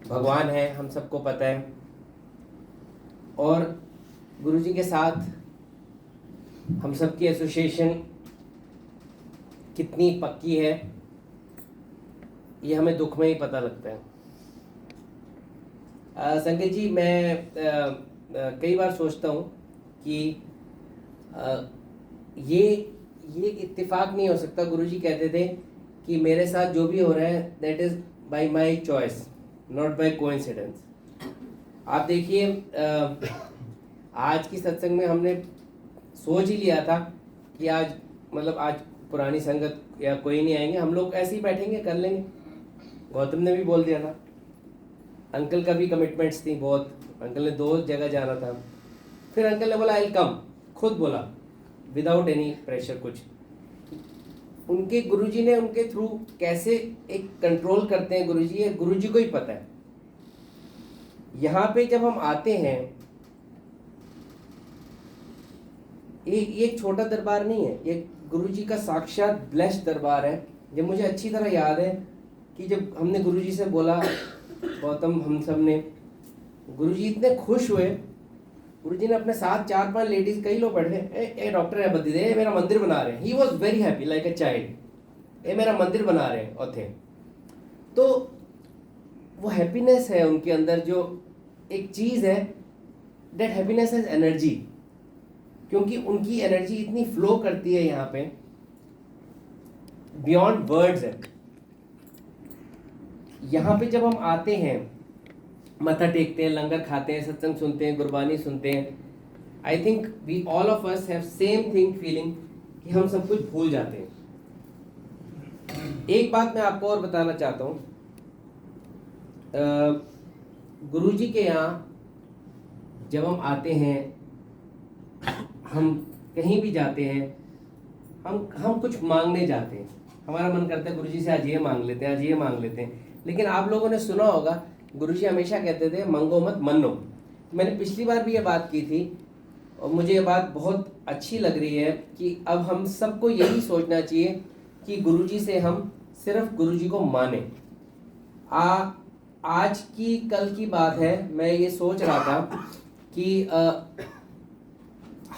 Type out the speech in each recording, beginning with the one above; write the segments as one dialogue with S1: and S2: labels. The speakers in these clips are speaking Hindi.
S1: भगवान है, हम सबको पता है। और गुरुजी के साथ हम सबकी एसोसिएशन कितनी पक्की है ये हमें दुख में ही पता लगता है। संकेत जी, मैं कई बार सोचता हूँ कि ये इत्तेफाक नहीं हो सकता। गुरुजी कहते थे कि मेरे साथ जो भी हो रहा है that is by my choice, not by coincidence. आप देखिए, आज की सत्संग में हमने सोच ही लिया था कि आज पुरानी संगत या कोई नहीं आएंगे, हम लोग ऐसे ही बैठेंगे, कर लेंगे। गौतम ने भी बोल दिया था, अंकल का भी कमिटमेंट्स थी बहुत, अंकल ने 2 जगह जाना था। फिर अंकल ने बोला आई कम, खुद बोला, विदाउट एनी प्रेशर कुछ। उनके गुरुजी ने उनके थ्रू कैसे एक कंट्रोल करते हैं गुरुजी, ये गुरुजी को ही पता है। यहाँ पे जब हम आते हैं, ये एक छोटा दरबार नहीं है, ये गुरुजी का साक्षात ब्लेस्ड दरबार है। जब मुझे अच्छी तरह याद है कि जब हमने गुरुजी से बोला, गौतम हम सब ने, गुरुजी इतने खुश हुए। गुरुजी ने अपने साथ 4-5 लेडीज, कई लोग बैठे, ए डॉक्टर है बद्दी दे, मेरा मंदिर बना रहे हैं। He was very happy like a child, ए मेरा मंदिर बना रहे हैं। और थे तो वो हैप्पीनेस है उनके अंदर, जो एक चीज़ है, दैट हैप्पीनेस इज एनर्जी। क्योंकि उनकी एनर्जी इतनी फ्लो करती है यहाँ पे, बियॉन्ड वर्ड्स है। यहाँ पे जब हम आते हैं, मत्था टेकते हैं, लंगर खाते हैं, सत्संग सुनते हैं, गुरबानी सुनते हैं, I think we all of us have same thing feeling कि हम सब कुछ भूल जाते हैं। एक बात मैं आपको और बताना चाहता हूँ, गुरुजी के यहाँ जब हम आते हैं, हम कहीं भी जाते हैं, हम कुछ मांगने जाते हैं, हमारा मन करता है गुरुजी से आज ये मांग लेते हैं, आज ये मांग लेते हैं। लेकिन आप लोगों ने सुना होगा गुरुजी हमेशा कहते थे मंगो मत मनो। मैंने पिछली बार भी ये बात की थी और मुझे ये बात बहुत अच्छी लग रही है कि अब हम सबको यही सोचना चाहिए कि गुरुजी से हम सिर्फ गुरुजी को माने। आज की कल की बात है, मैं ये सोच रहा था कि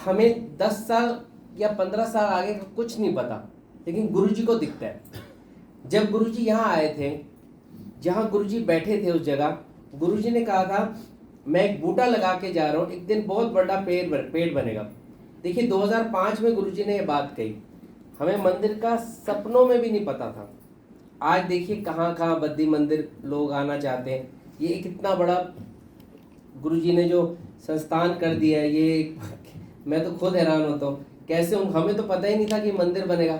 S1: हमें 10 साल या 15 साल आगे का कुछ नहीं पता, लेकिन गुरुजी को दिखता है। जब गुरुजी यहाँ आए थे, जहाँ गुरुजी बैठे थे उस जगह, गुरुजी ने कहा था मैं एक बूटा लगा के जा रहा हूँ, एक दिन बहुत बड़ा पेड़ बनेगा। देखिए 2005 में गुरुजी ने ये बात कही, हमें मंदिर का सपनों में भी नहीं पता था। आज देखिए कहाँ कहाँ बद्दी मंदिर लोग आना चाहते हैं। ये कितना बड़ा गुरुजी ने जो संस्थान कर दिया है, ये मैं तो खुद हैरान होता हूँ कैसे हमें तो पता ही नहीं था कि मंदिर बनेगा।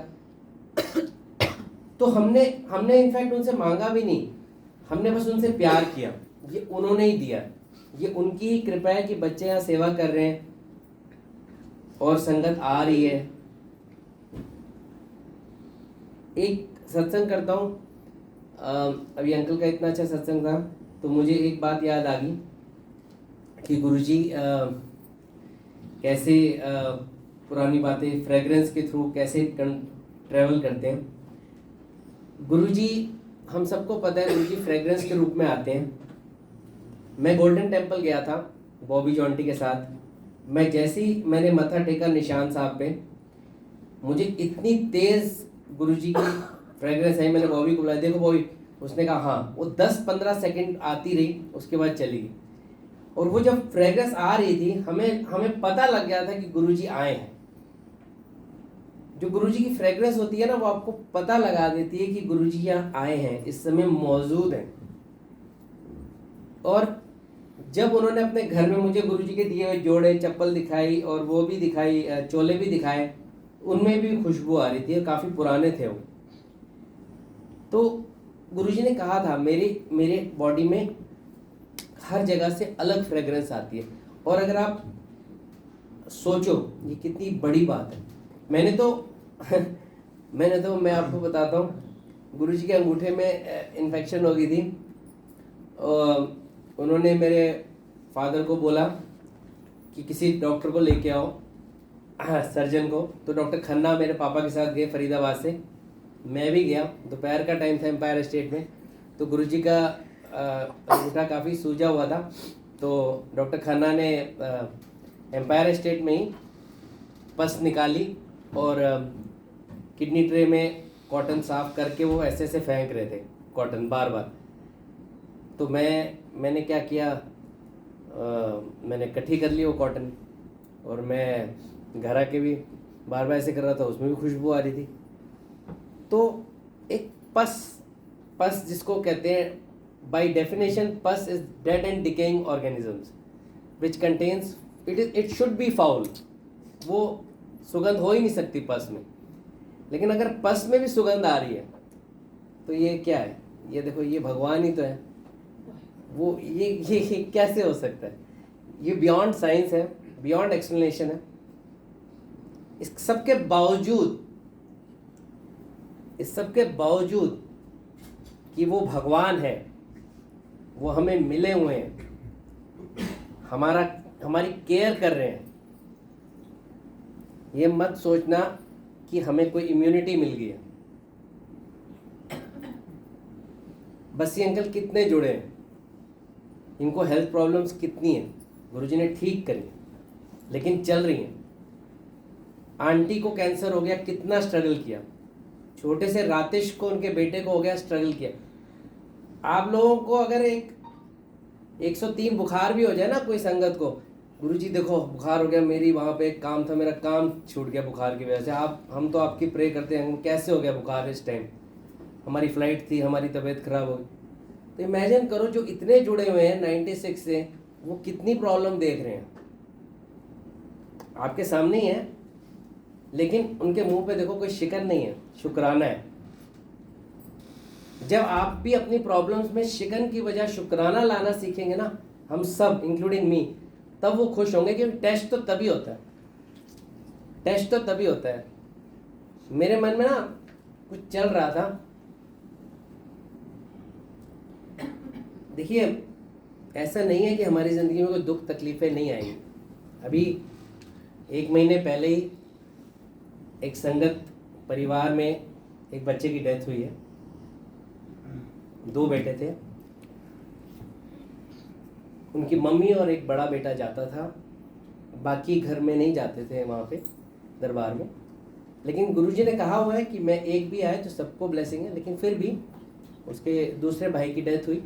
S1: तो हमने इनफैक्ट उनसे मांगा भी नहीं, हमने बस उनसे प्यार किया, ये उन्होंने ही दिया। ये उनकी ही कृपा है कि बच्चे यहाँ सेवा कर रहे हैं और संगत आ रही है। एक सत्संग करता हूँ, अभी अंकल का इतना अच्छा सत्संग था तो मुझे एक बात याद आ गई कि गुरुजी कैसे पुरानी बातें फ्रेग्रेंस के थ्रू कैसे ट्रैवल करते हैं। गुरुजी, हम सबको पता है गुरुजी फ्रेग्रेंस के रूप में आते हैं। मैं गोल्डन टेम्पल गया था बॉबी जॉन्टी के साथ। मैं जैसे ही मैंने मत्था टेका निशान साहब पे, मुझे इतनी तेज़ गुरुजी की फ्रेग्रेंस आई। मैंने बॉबी को बुलाया, देखो बॉबी, उसने कहा हाँ। वो 10-15 सेकंड आती रही, उसके बाद चली गई। और वो जब फ्रेग्रेंस आ रही थी, हमें पता लग गया था कि गुरुजी आए हैं। जो गुरुजी की फ्रेग्रेंस होती है ना, वो आपको पता लगा देती है कि गुरुजी यहाँ आए हैं, इस समय मौजूद हैं। और जब उन्होंने अपने घर में मुझे गुरुजी के दिए हुए जोड़े चप्पल दिखाई और वो भी दिखाई, चोले भी दिखाए, उनमें भी खुशबू आ रही थी, काफ़ी पुराने थे वो। तो गुरुजी ने कहा था मेरे बॉडी में हर जगह से अलग फ्रेग्रेंस आती है। और अगर आप सोचो ये कितनी बड़ी बात है। मैंने तो मैं आपको बताता हूँ, गुरुजी के अंगूठे में इन्फेक्शन हो गई थी। उन्होंने मेरे फादर को बोला कि किसी डॉक्टर को लेके आओ, सर्जन को। तो डॉक्टर खन्ना मेरे पापा के साथ गए फरीदाबाद से, मैं भी गया। दोपहर का टाइम था एम्पायर स्टेट में। तो गुरुजी का अंगूठा काफ़ी सूजा हुआ था, तो डॉक्टर खन्ना ने एम्पायर स्टेट में ही पस निकाली और किडनी ट्रे में कॉटन साफ करके वो ऐसे ऐसे फेंक रहे थे कॉटन बार बार। तो मैंने क्या किया, मैंने इकट्ठी कर ली वो कॉटन, और मैं घर आके भी बार बार ऐसे कर रहा था, उसमें भी खुशबू आ रही थी। तो एक पस जिसको कहते हैं बाय डेफिनेशन, पस is dead and decaying organisms which contains it should be foul. वो सुगंध हो ही नहीं सकती पस में, लेकिन अगर पस में भी सुगंध आ रही है तो ये क्या है? ये देखो, ये भगवान ही तो है। वो ये कैसे हो सकता है? ये बियॉन्ड साइंस है, बियॉन्ड एक्सप्लेनेशन है। इस सबके बावजूद कि वो भगवान है, वो हमें मिले हुए हैं, हमारी केयर कर रहे हैं, ये मत सोचना कि हमें कोई इम्यूनिटी मिल गई है। बस ये अंकल कितने जुड़े हैं, इनको हेल्थ प्रॉब्लम्स कितनी हैं, गुरुजी ने ठीक करी लेकिन चल रही हैं। आंटी को कैंसर हो गया, कितना स्ट्रगल किया। छोटे से रातिश को, उनके बेटे को हो गया, स्ट्रगल किया। आप लोगों को अगर 103 बुखार भी हो जाए ना कोई संगत को, गुरुजी देखो बुखार हो गया, मेरी वहाँ पे एक काम था, मेरा काम छूट गया बुखार की वजह से, हम तो आपकी प्रे करते हैं, कैसे हो गया बुखार इस टाइम, हमारी फ्लाइट थी, हमारी तबीयत खराब हो गई। तो इमेजिन करो जो इतने जुड़े हुए हैं 96 से, वो कितनी प्रॉब्लम देख रहे हैं, आपके सामने ही है, लेकिन उनके मुंह पे देखो कोई शिकन नहीं है, शुक्राना है। जब आप भी अपनी प्रॉब्लम्स में शिकन की वजह शुक्राना लाना सीखेंगे ना, हम सब इंक्लूडिंग मी, तब वो खुश होंगे। क्योंकि टेस्ट तो तभी होता है। मेरे मन में ना कुछ चल रहा था। देखिए, ऐसा नहीं है कि हमारी ज़िंदगी में कोई दुख तकलीफ़ें नहीं आएंगी। अभी 1 महीने पहले ही एक संगत परिवार में एक बच्चे की डेथ हुई है। 2 बेटे थे, उनकी मम्मी और एक बड़ा बेटा जाता था, बाकी घर में नहीं जाते थे वहाँ पे दरबार में। लेकिन गुरुजी ने कहा हुआ है कि मैं एक भी आए तो सबको ब्लेसिंग है। लेकिन फिर भी उसके दूसरे भाई की डेथ हुई,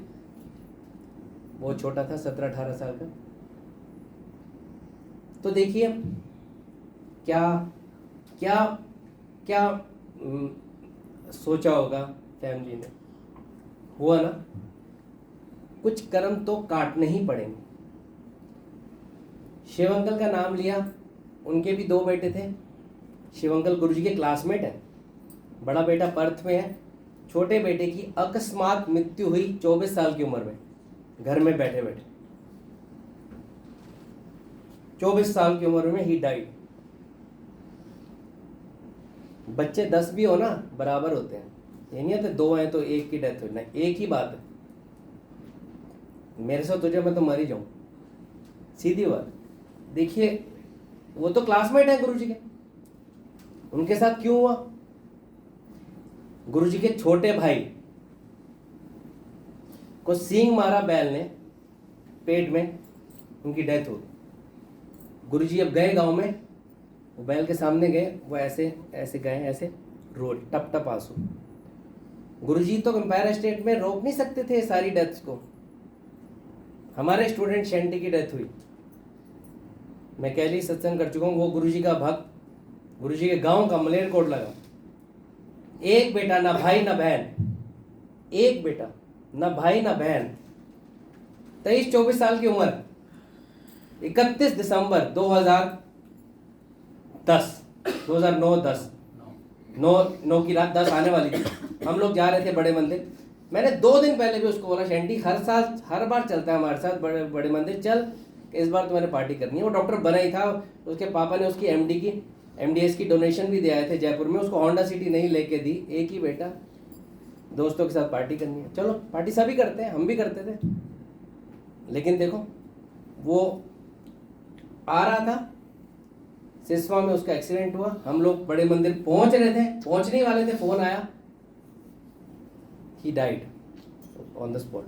S1: वो छोटा था, 17-18 साल का। तो देखिए क्या क्या क्या सोचा होगा फैमिली ने। हुआ ना, कुछ कर्म तो काटने ही पड़ेंगे। शिव अंकल का नाम लिया, उनके भी 2 बेटे थे। शिव अंकल गुरुजी के क्लासमेट हैं, बड़ा बेटा पर्थ में है। छोटे बेटे की अकस्मात मृत्यु हुई 24 साल की उम्र में, घर में बैठे बैठे 24 साल की उम्र में ही डाइड। बच्चे 10 भी हो ना बराबर होते हैं, ये नहीं है तो 2 हैं तो 1 की डेथ हुई ना, एक ही बात है। मेरे साथ तुझे मैं तो मर ही जाऊं, सीधी बात। देखिए, वो तो क्लासमेट है गुरुजी के, उनके साथ क्यों हुआ? गुरुजी के छोटे भाई को सींग मारा बैल ने पेट में, उनकी डेथ हो गई। गुरुजी अब गए गांव में, वो बैल के सामने गए, वो ऐसे ऐसे गए, ऐसे रो, टप टप आंसू। गुरुजी तो एम्पायर स्टेट में रोक नहीं सकते थे सारी डेथ्स को। हमारे स्टूडेंट शेंटी की डेथ हुई, मैं कैली सत्संग कर चुका हूँ, वो गुरुजी का भक्त, गुरुजी के गांव का मलेरकोट लगा। एक बेटा, ना भाई ना बहन, एक बेटा, ना भाई ना बहन, 23-24 साल की उम्र, 31 दिसंबर 2009-10 9 की रात 10 आने वाली थी। हम लोग जा रहे थे बड़े मंदिर। मैंने 2 दिन पहले भी उसको बोला, शेंटी हर बार चलता है हमारे साथ बड़े बड़े मंदिर, चल इस बार तुम्हारे पार्टी करनी है। वो डॉक्टर बना ही था, उसके पापा ने उसकी MDS की डोनेशन भी दिया थे जयपुर में, उसको होंडा सिटी नहीं लेके दी। एक ही बेटा, दोस्तों के साथ पार्टी करनी है, चलो पार्टी सभी करते हैं, हम भी करते थे। लेकिन देखो, वो आ रहा था, सिसवा में उसका एक्सीडेंट हुआ, हम लोग बड़े मंदिर पहुंच रहे थे, पहुंचने ही वाले थे, फोन आया, he died on the spot.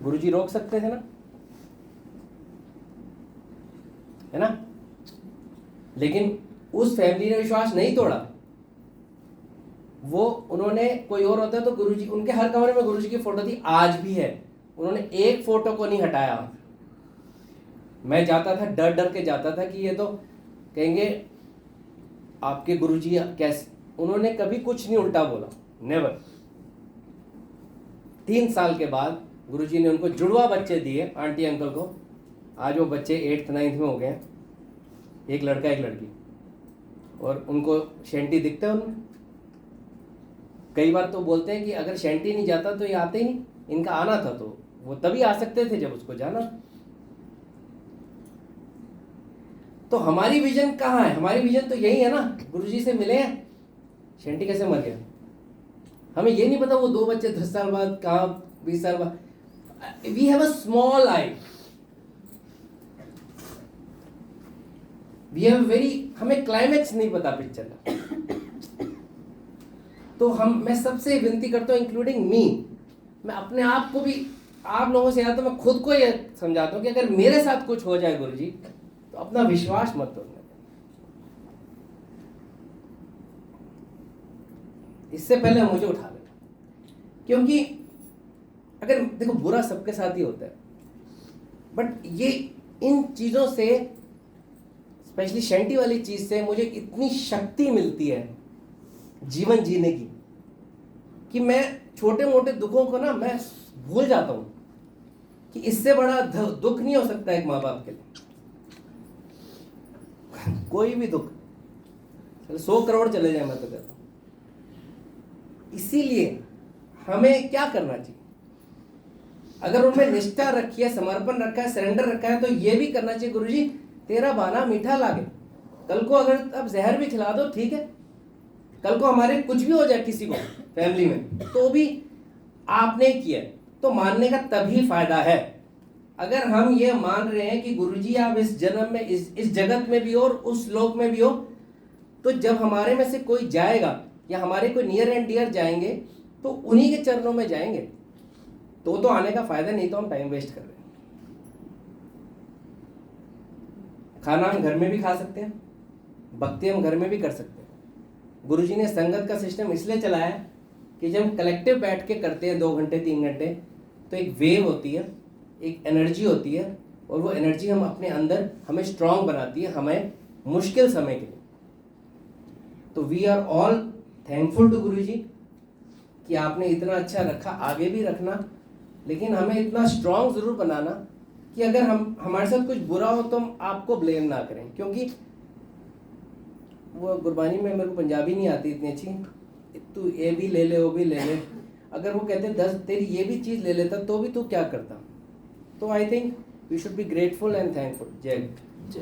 S1: Guruji रोक सकते थे ना, है ना? लेकिन उस फैमिली ने विश्वास नहीं तोड़ा। वो उन्होंने, कोई और होता तो गुरुजी, उनके हर कमरे में गुरुजी की फोटो थी, आज भी है, उन्होंने एक फोटो को नहीं हटाया। मैं जाता था, डर डर के जाता था कि ये तो कहेंगे आपके गुरुजी कैसे, उन्होंने कभी कुछ नहीं उल्टा बोला, नेवर। 3 साल के बाद गुरुजी ने उनको जुड़वा बच्चे दिए, आंटी अंकल को। आज वो बच्चे 8th 9th में हो गए, एक लड़का एक लड़की, और उनको शेंटी दिखता है उनमें। कई बार तो बोलते हैं कि अगर शेंटी नहीं जाता तो ये आते ही नहीं, इनका आना था तो वो तभी आ सकते थे जब उसको जाना। तो हमारी विजन कहाँ है? हमारी विजन तो यही है ना, गुरुजी से मिले हैं, शेंटी कैसे मर गया, हमें ये नहीं पता वो 2 बच्चे 10 साल बाद कहाँ, 20 साल बाद। We have a small I, we have very, हमें क्लाइमेक्स नहीं पता पिक्चर का। तो मैं सबसे विनती करता हूँ, इंक्लूडिंग मी, मैं अपने आप को भी, आप लोगों से, या तो मैं खुद को ये समझाता हूँ कि अगर मेरे साथ कुछ हो जाए गुरुजी, तो अपना विश्वास मत तोड़ना। इससे पहले मुझे उठा लेना, क्योंकि अगर देखो बुरा सबके साथ ही होता है, बट ये इन चीजों से, स्पेशली शेंटी वाली चीज से मुझे इतनी शक्ति मिलती है जीवन जीने की, कि मैं छोटे मोटे दुखों को ना मैं भूल जाता हूं कि इससे बड़ा दुख नहीं हो सकता एक माँ बाप के लिए। कोई भी दुख, 100 करोड़ चले जाए मैं तो कहता हूं। इसीलिए हमें क्या करना चाहिए, अगर उनमें निष्ठा रखी है, समर्पण रखा है, सरेंडर रखा है, तो ये भी करना चाहिए, गुरुजी तेरा बाना मीठा लागे। कल को अगर अब जहर भी खिला दो ठीक है, कल को हमारे कुछ भी हो जाए किसी को फैमिली में, तो भी आपने किया, तो मानने का तभी फायदा है। अगर हम ये मान रहे हैं कि गुरुजी आप इस जन्म में, इस जगत में भी हो और उस लोक में भी हो, तो जब हमारे में से कोई जाएगा या हमारे कोई नियर एंड डियर जाएंगे, तो उन्हीं के चरणों में जाएंगे। तो आने का फायदा नहीं, तो हम टाइम वेस्ट कर रहे हैं। खाना हम घर में भी खा सकते हैं, भक्ति हम घर में भी कर सकते हैं। गुरुजी ने संगत का सिस्टम इसलिए चलाया कि जब हम कलेक्टिव बैठ के करते हैं 2 घंटे 3 घंटे, तो एक वेव होती है, एक एनर्जी होती है, और वो एनर्जी हम अपने अंदर, हमें स्ट्रांग बनाती है, हमें मुश्किल समय के लिए। तो we are all thankful to Guruji कि आपने इतना अच्छा रखा, आगे भी रखना, लेकिन हमें इतना स्ट्रांग जरूर बनाना कि अगर हमारे साथ कुछ बुरा हो तो हम आपको ब्लेम ना करें। क्योंकि वो गुरबानी में, मेरे को पंजाबी नहीं आती इतनी अच्छी, तू ये भी ले ले वो भी ले ले, अगर वो कहते 10 तेरी ये भी चीज़ ले लेता तो भी तू क्या करता। तो I think we should be grateful and thankful. जय जय।